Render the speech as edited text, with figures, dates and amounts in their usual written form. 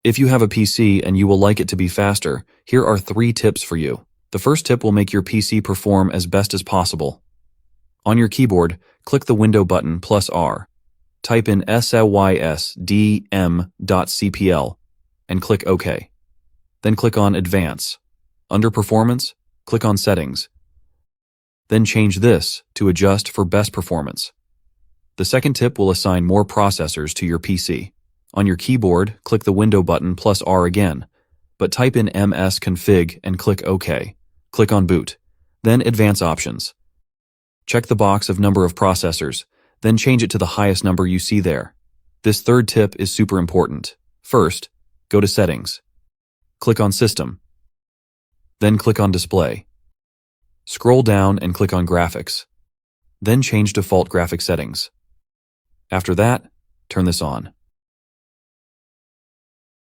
If you have a PC and you will like it to be faster, here are 3 tips for you. The first tip will make your PC perform as best as possible. On your keyboard, click the Window button plus R. Type in sysdm.cpl and click OK. Then click on Advance. Under Performance, click on Settings. Then change this to adjust for best performance. The second tip will assign more processors to your PC. On your keyboard, click the Window button plus R again, but type in msconfig and click OK. Click on Boot, then Advanced Options. Check the box of number of processors, then change it to the highest number you see there. This third tip is super important. First, go to Settings. Click on System. Then click on Display. Scroll down and click on Graphics. Then change default graphic settings. After that, turn this on.